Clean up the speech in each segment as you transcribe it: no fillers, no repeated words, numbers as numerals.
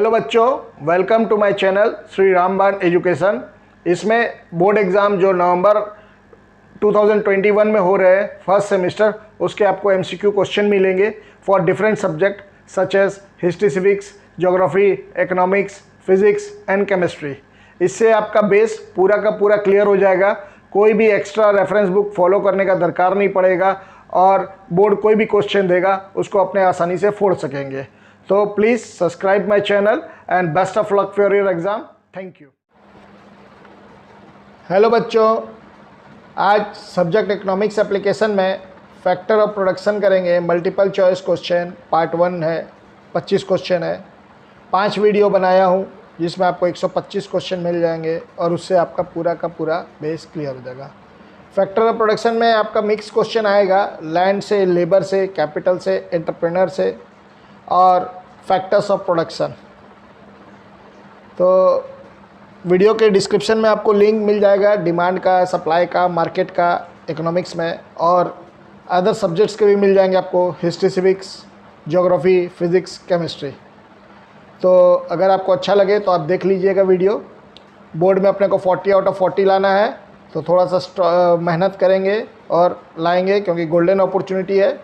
Hello बच्चों, welcome to my channel Shri Ramban education. इसमें board exam जो नवंबर 2021 में हो रहे हैं फर्स्ट सेमेस्टर, उसके आपको एमसीक्यू क्वेश्चन मिलेंगे for different subject such as history, civics, geography, economics, physics and chemistry. इससे आपका बेस पूरा का पूरा क्लियर हो जाएगा। कोई भी एक्स्ट्रा रेफरेंस बुक फॉलो करने का दरकार नहीं पड़ेगा और बोर्ड कोई भी क्वेश्चन देगा उसको अपने आसानी से फोड़ सकेंगे। तो please subscribe my channel and best of luck for your exam. Thank you. Hello बच्चों, आज सब्जेक्ट इकोनॉमिक्स एप्लीकेशन में फैक्टर ऑफ प्रोडक्शन करेंगे। मल्टीपल चॉइस क्वेश्चन पार्ट 1 है, 25 क्वेश्चन है। 5 वीडियो बनाया हूँ जिसमें आपको 125 क्वेश्चन मिल जाएंगे और उससे आपका पूरा का पूरा बेस क्लियर हो जाएगा। फैक्टर ऑफ प्रोडक्शन में आपका मिक्स क्वेश्चन आएगा, लैंड से, लेबर से, कैपिटल से, एंटरप्रेन्योर से और फैक्टर्स ऑफ प्रोडक्शन। तो वीडियो के डिस्क्रिप्शन में आपको लिंक मिल जाएगा डिमांड का, सप्लाई का, मार्केट का, इकोनॉमिक्स में, और अदर सब्जेक्ट्स के भी मिल जाएंगे आपको, history, civics, geography, physics, chemistry. तो अगर आपको अच्छा लगे तो आप देख लीजिएगा वीडियो। बोर्ड में अपने को 40 आउट ऑफ 40 लाना है, तो थोड़ा सा मेहनत करेंगे और लाएंगे क्योंकि गोल्डन अपॉर्चुनिटी है।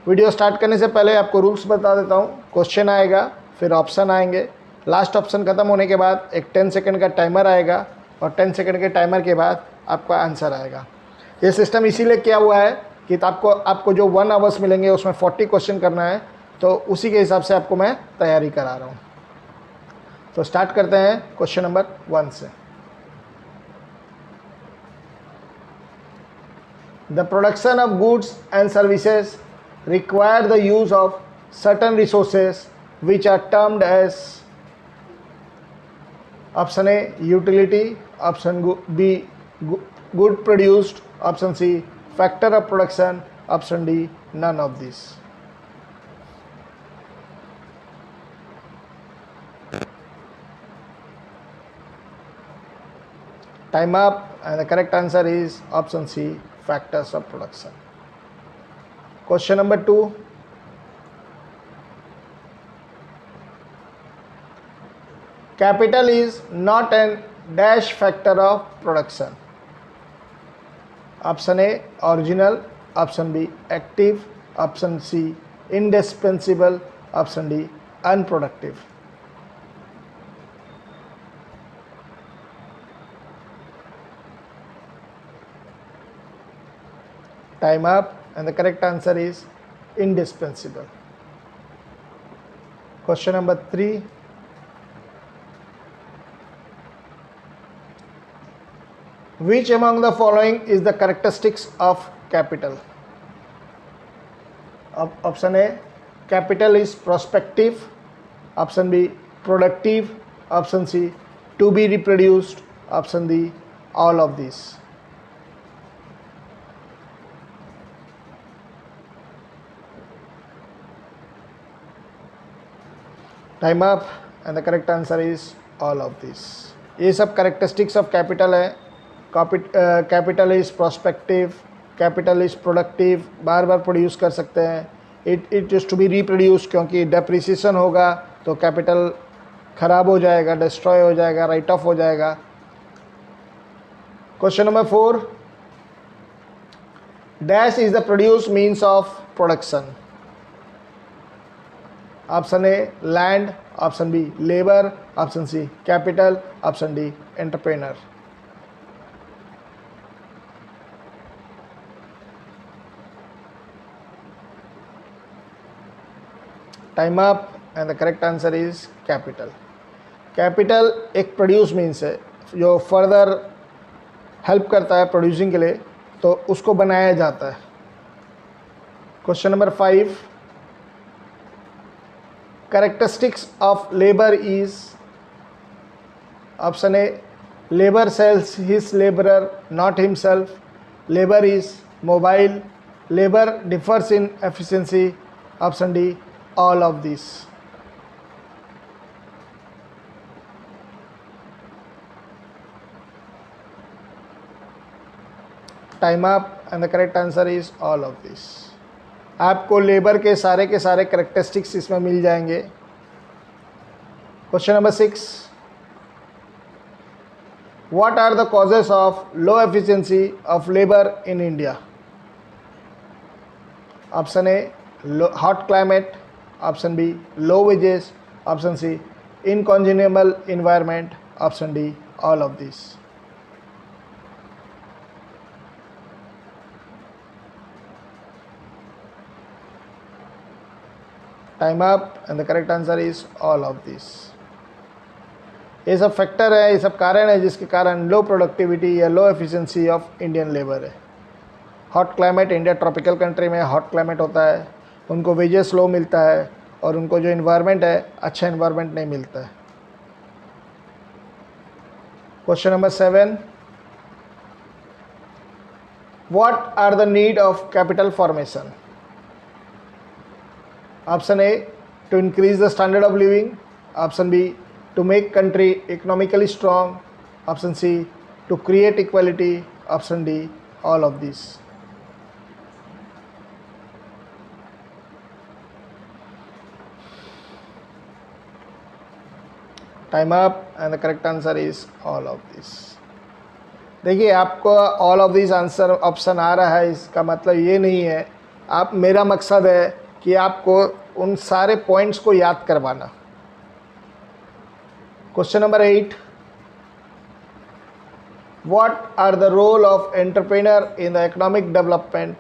वीडियो स्टार्ट करने से पहले आपको रूल्स बता देता हूँ। क्वेश्चन आएगा, फिर ऑप्शन आएंगे, लास्ट ऑप्शन ख़त्म होने के बाद एक 10 सेकंड का टाइमर आएगा और 10 सेकंड के टाइमर के बाद आपका आंसर आएगा। ये सिस्टम इसीलिए किया हुआ है कि आपको जो 1 आवर्स मिलेंगे उसमें 40 क्वेश्चन करना है, तो उसी के हिसाब से आपको मैं तैयारी करा रहा हूँ। तो स्टार्ट करते हैं क्वेश्चन नंबर 1 से। The production of goods and services require the use of certain resources which are termed as option A utility, option B good produced, option C factor of production, option D none of these. Time up, and the correct answer is option C factors of production. Question number 2. Capital is not an dash factor of production. Option A original, option B active, option C indispensable, option D unproductive. Time up, and the correct answer is indispensable. Question number 3. Which among the following is the characteristics of capital? Option A capital is prospective, option B productive, option C to be reproduced, option D all of these. Time up, and the correct answer is all of this. ये सब characteristics of capital है। Capital is prospective, capital is productive, बार बार produce कर सकते हैं। It is to be reproduce, क्योंकि depreciation होगा तो कैपिटल खराब हो जाएगा, डिस्ट्रॉय हो जाएगा, राइट ऑफ हो जाएगा। Question number 4. Dash is the produce means of production. Option A land, option B labour, option C capital, option D entrepreneur. Time up, and the correct answer is capital. Capital एक produce means है जो further help करता है producing के लिए, तो उसको बनाया जाता है. Question number 5. Characteristics of labor is option A labor sells his laborer not himself, labor is mobile, labor differs in efficiency, option D all of these. Time up, and the correct answer is all of these. आपको labour के सारे characteristics इसमें मिल जाएंगे। Question number 6. What are the causes of low efficiency of labor in India? Option A, hot climate. Option B, low wages. Option C, incongeniable environment. Option D, all of these. Time up, and the correct answer is all of these. ये सब factor है, ये सब कारण है जिसके कारण low productivity या low efficiency of Indian labour है. Hot climate, India tropical country में हॉट क्लाइमेट होता है, उनको वेजेस लो मिलता है और उनको जो इन्वायरमेंट है अच्छा इन्वायरमेंट नहीं मिलता है. Question number 7. What are the need of capital formation? Option A, to increase the standard of living. Option B, to make country economically strong. Option C, to create equality. Option D, all of these. Time up, and the correct answer is all of these. देखिए आपको all of these answer option आ रहा है, इसका मतलब ये नहीं है आप, मेरा मकसद है कि आपको उन सारे पॉइंट्स को याद करवाना. Question number 8. What are the role of entrepreneur in the economic development?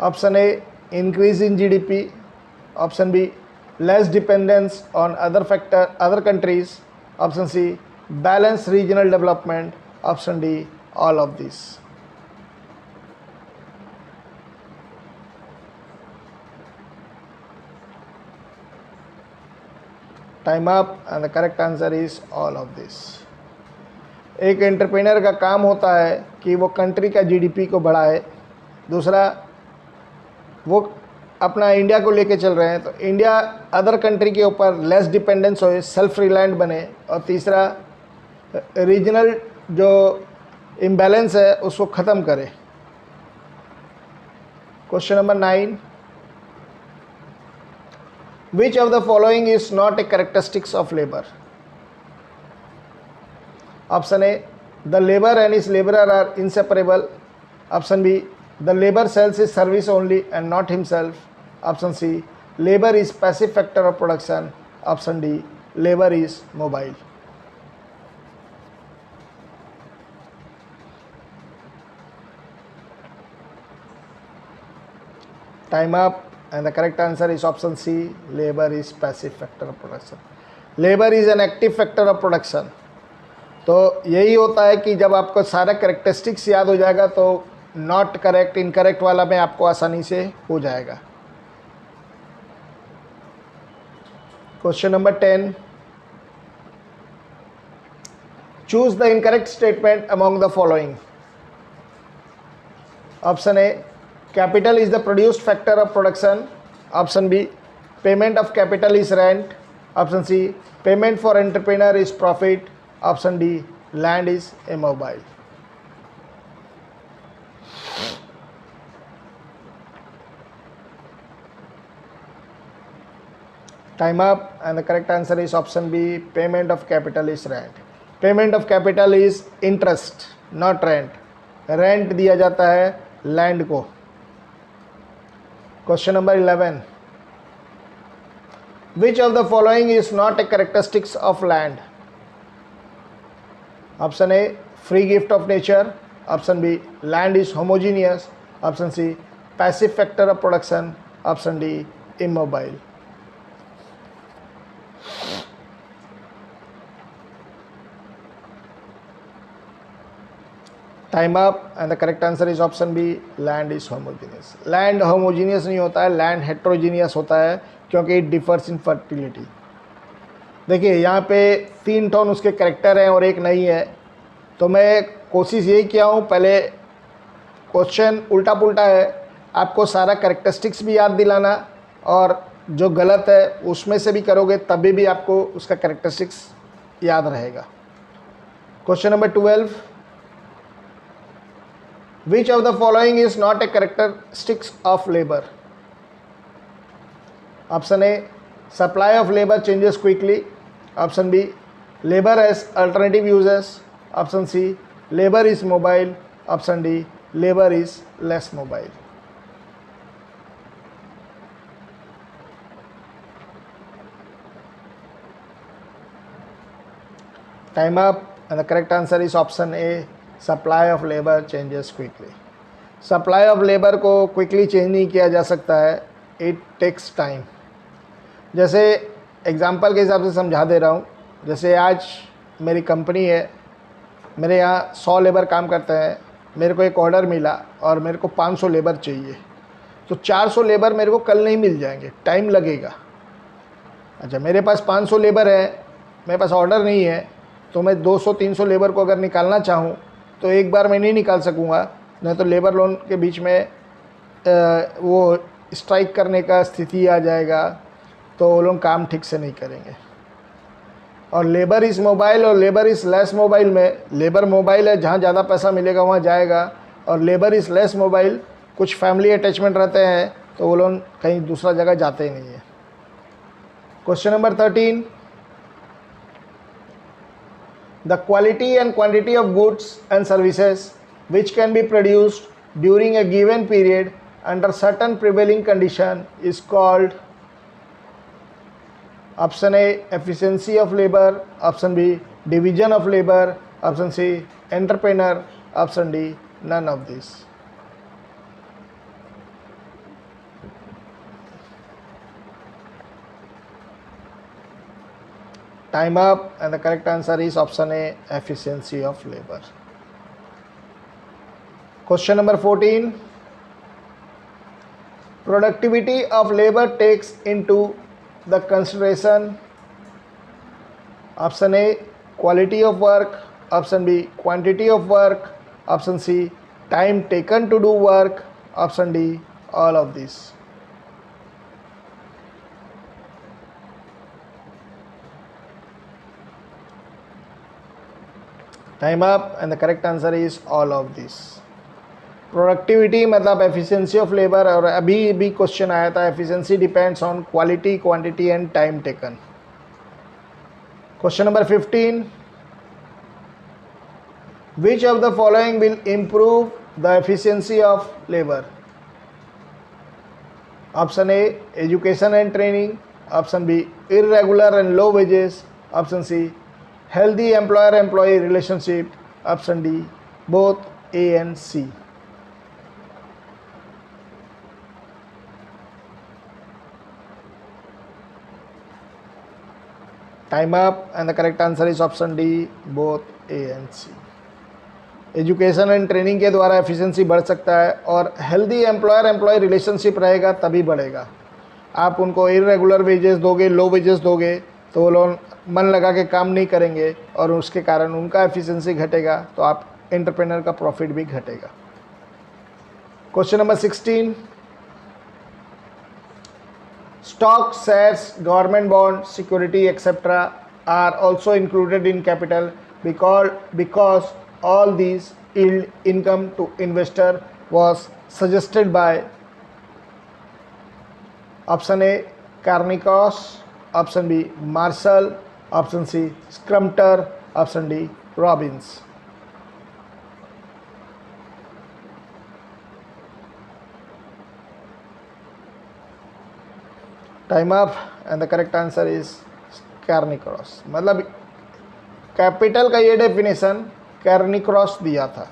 Option A, increase in GDP. Option B, less dependence on other countries. Option C, balance regional development. Option D, all of these. Time up, and the correct answer is all of this. एक entrepreneur का काम होता है कि वो country का GDP को बढ़ाए. दूसरा, वो अपना इंडिया को लेके चल रहे हैं तो इंडिया अदर कंट्री के ऊपर लेस डिपेंडेंस होए, सेल्फ रिलायंट बने. और तीसरा, रीजनल जो इम्बैलेंस है उसको ख़त्म करे. Question number 9. Which of the following is not a characteristics of labor? Option A, the labor and his laborer are inseparable. Option B, the labor sells his service only and not himself. Option C, labor is passive factor of production. Option D, labor is mobile. Time up, and the correct answer is option C, labor is passive factor of production. Labor is an active factor of production. तो यही होता है कि जब आपको सारा characteristics याद हो जाएगा तो नॉट करेक्ट, इनकरेक्ट वाला में आपको आसानी से हो जाएगा. Question number 10. Choose the incorrect statement among the following. Option A, capital is the produced factor of production. Option B, payment of capital is rent. Option C, payment for entrepreneur is profit. Option D, land is immobile. Time up, and the correct answer is option B, payment of capital is rent. Payment of capital is interest, not rent. Rent दिया जाता है land को. Question number 11. Which of the following is not a characteristics of land? Option A, free gift of nature. Option B, land is homogeneous. Option C, passive factor of production. Option D, immobile. Time up, and the correct answer is option B, land is homogeneous. Land homogeneous नहीं होता है, land heterogeneous होता है क्योंकि it differs in fertility. देखिए यहाँ पे 3 tone उसके करेक्टर हैं और एक नहीं है, तो मैं कोशिश यही किया हूँ, पहले क्वेश्चन उल्टा पुल्टा है, आपको सारा करेक्टरिस्टिक्स भी याद दिलाना और जो गलत है उसमें से भी करोगे तभी भी आपको उसका करेक्टरिस्टिक्स याद रहेगा. Question number 12. Which of the following is not a characteristics of labor? Option A, Supply of labor changes quickly. Option B, labor has alternative uses. Option C, labor is mobile. Option D, labor is less mobile. Time up, and the correct answer is option A, supply of labor changes quickly. Supply of labour को quickly change नहीं किया जा सकता है, it takes time. जैसे example के हिसाब से समझा दे रहा हूँ. जैसे आज मेरी कंपनी है, मेरे यहाँ 100 लेबर काम करते हैं. मेरे को एक ऑर्डर मिला और मेरे को 500 लेबर चाहिए, तो 400 लेबर मेरे को कल नहीं मिल जाएंगे, टाइम लगेगा. अच्छा, मेरे पास 500 लेबर है, मेरे पास ऑर्डर नहीं है, तो मैं 200-300 लेबर को अगर निकालना चाहूँ तो एक बार मैं नहीं निकाल सकूँगा, नहीं तो लेबर लोन के बीच में वो स्ट्राइक करने का स्थिति आ जाएगा, तो वो लोग काम ठीक से नहीं करेंगे. और लेबर इज़ मोबाइल और लेबर इज़ लेस मोबाइल में, लेबर मोबाइल है, जहाँ ज़्यादा पैसा मिलेगा वहाँ जाएगा, और लेबर इज़ लेस मोबाइल, कुछ फैमिली अटैचमेंट रहते हैं तो वो लोग कहीं दूसरा जगह जाते ही नहीं है. Question number 13, the quality and quantity of goods and services which can be produced during a given period under certain prevailing condition is called. Option A, efficiency of labor. Option B, division of labor. Option C, entrepreneur. Option D, none of these. Time up, and the correct answer is option A, efficiency of labor. Question number 14, productivity of labor takes into the consideration. Option A, quality of work. Option B, quantity of work. Option C, time taken to do work. Option D, all of these. Time up, and the correct answer is all of these. Productivity मतलब efficiency of labour, और अभी भी question आया था, efficiency depends on quality, quantity and time taken. Question number 15, which of the following will improve the efficiency of labour. Option A, education and training. Option B, irregular and low wages. Option C, healthy employer employ relationship. Option D, both A and C. Time up, and the correct answer is option D, both A and C. Education and training के द्वारा efficiency बढ़ सकता है, और healthy employer employ relationship रहेगा तभी बढ़ेगा. आप उनको इरेगुलर वेजेस दोगे, लो वेजेस दोगे, तो वो लोग मन लगा के काम नहीं करेंगे और उसके कारण उनका एफिशिएंसी घटेगा, तो आप एंटरप्रेन्योर का प्रॉफिट भी घटेगा. Question number 16, stock, shares, government bond, security, etc. are also included in capital because all these yield income to investor was suggested by. Option A, Carnicross. Option B, Marshall. Option C, Scrumter. Option D, Robbins. Time up, and the correct answer is Cairncross. मतलब capital का ये definition कैर्निक्रॉस दिया था.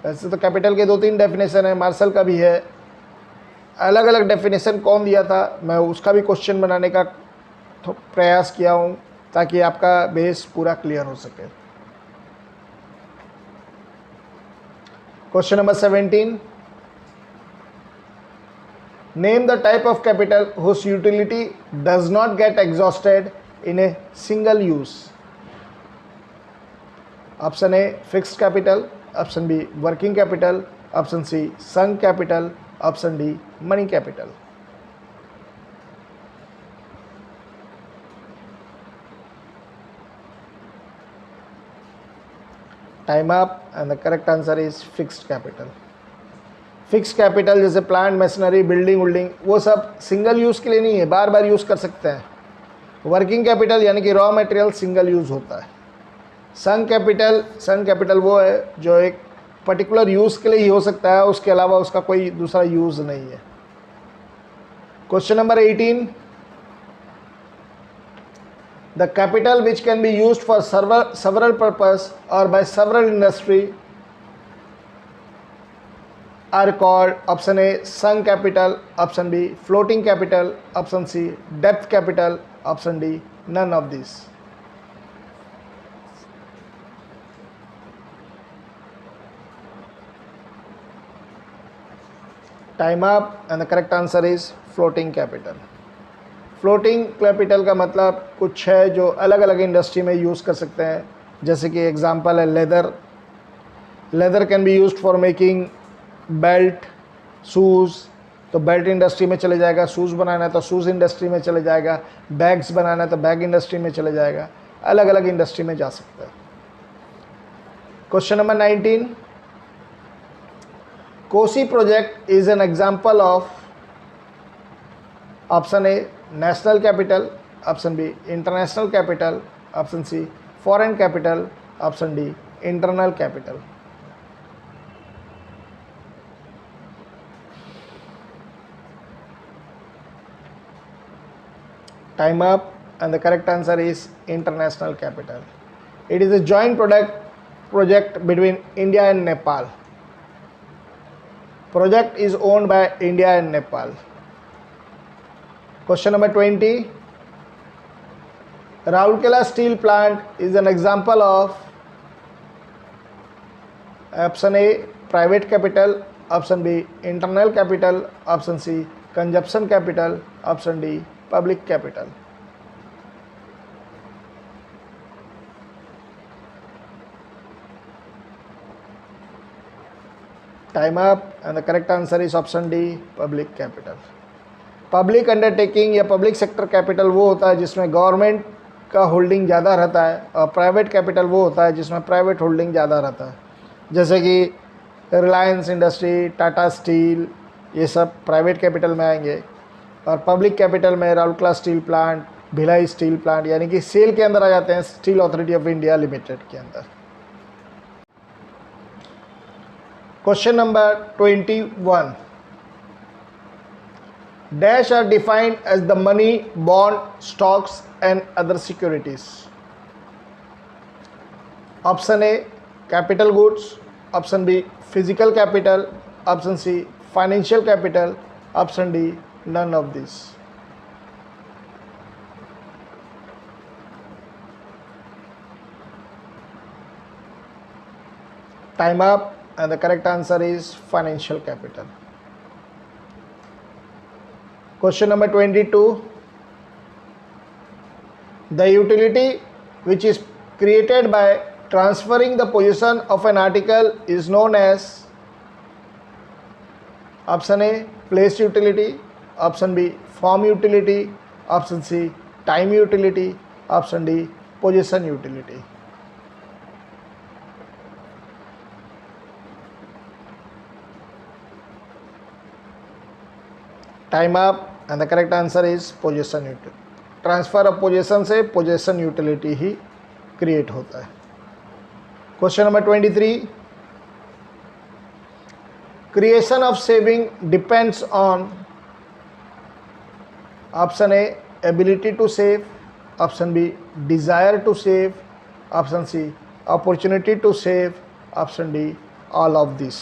वैसे तो capital के 2-3 definition है, martial का भी है, अलग अलग डेफिनेशन कौन दिया था, मैं उसका भी क्वेश्चन बनाने का प्रयास किया हूँ ताकि आपका बेस पूरा क्लियर हो सके. Question number 17, name the type of capital whose utility does not get exhausted in a single use. Option A, fixed capital. Option B, working capital. Option C, sunk capital. Option D, money capital. Time up, and the correct answer is fixed capital. Fix capital जैसे plant, machinery, building, वो सब single use के लिए नहीं है, बार बार use कर सकते हैं. वर्किंग कैपिटल यानी कि रॉ मटेरियल सिंगल यूज़ होता है। संक कैपिटल वो है जो एक पर्टिकुलर यूज़ के लिए ही हो सकता है, उसके अलावा उसका कोई दूसरा यूज़ नहीं है। Question number 18, the capital which can be used for several purpose or by several industry are called option A sunk capital, option B floating capital, option C depth capital, option D none of these. Time up and the correct answer is floating capital. Floating capital का मतलब कुछ है जो अलग अलग industry में use कर सकते हैं, जैसे कि एग्जांपल है leather can be used for making belt, shoes, तो बेल्ट इंडस्ट्री में चले जाएगा। शूज़ बनाना है तो शूज़ इंडस्ट्री में चले जाएगा। बैग्स बनाना है तो बैग इंडस्ट्री में चले जाएगा। अलग अलग इंडस्ट्री में जा सकता है। Question number 19, Kosi project is an example of option A national capital, option B international capital, option C foreign capital, option D internal capital. Time up and the correct answer is international capital. It is a joint project between India and Nepal. Project is owned by India and Nepal. Question number 20. Rourkela steel plant is an example of option A private capital, option B internal capital, option C consumption capital, option D public capital. Time up and the correct answer is option D public capital. Public undertaking या public sector capital वो होता है जिसमें government का holding ज़्यादा रहता है, और प्राइवेट कैपिटल वो होता है जिसमें प्राइवेट होल्डिंग ज़्यादा रहता है, जैसे कि रिलायंस इंडस्ट्री, टाटा स्टील, ये सब प्राइवेट कैपिटल में आएंगे। और पब्लिक कैपिटल में Rourkela steel plant, Bhilai steel plant यानी कि सेल के अंदर आ जाते हैं, steel authority of India limited के अंदर। Question number 21, dash are defined as the money, bond, stocks and other securities. Option A capital goods, option B physical capital, option C financial capital, option D none of this. Time up and the correct answer is financial capital. Question number 22, the utility which is created by transferring the position of an article is known as option A place utility, option B form utility, option C time utility, option D position utility. Time up and the correct answer is position utility. Transfer of position से position utility ही create होता है। Question number 23, creation of saving depends on option A ability to save, option B desire to save, option C opportunity to save, option D all of this.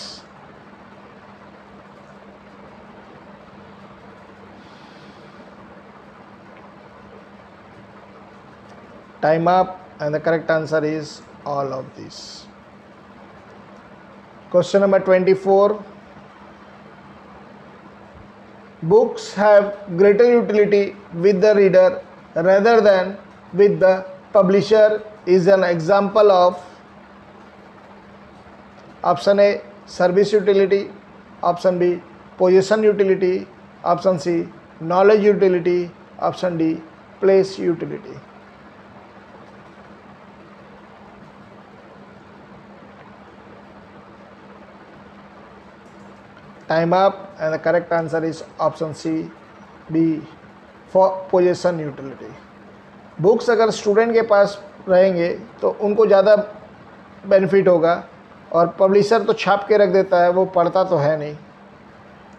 Time up and the correct answer is all of these. Question number 24, books have greater utility with the reader rather than with the publisher is an example of option A service utility, option B possession utility, option C knowledge utility, option D place utility. Time up and the correct answer is option C, B for possession utility. Books अगर student के पास रहेंगे तो उनको ज़्यादा benefit होगा, और publisher तो छाप के रख देता है, वो पढ़ता तो है नहीं।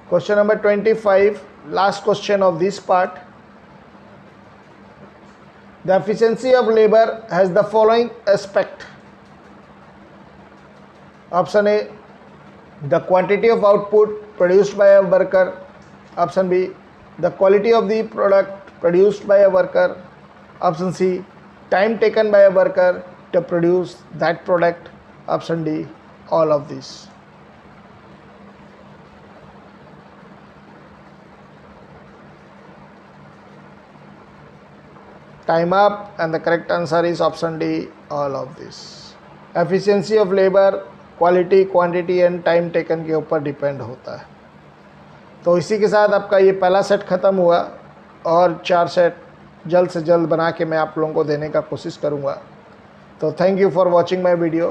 Question number 25, last question of this part. The efficiency of labour has the following aspect. Option A, the quantity of output produced by a worker. Option B, the quality of the product produced by a worker. Option C, time taken by a worker to produce that product. Option D, all of these. Time up, and the correct answer is option D, all of this. Efficiency of labor, quality, quantity and time taken के ऊपर depend होता है। तो इसी के साथ आपका ये पहला सेट ख़त्म हुआ, और 4 सेट जल्द से जल्द बना के मैं आप लोगों को देने का कोशिश करूँगा। तो thank you for watching my video.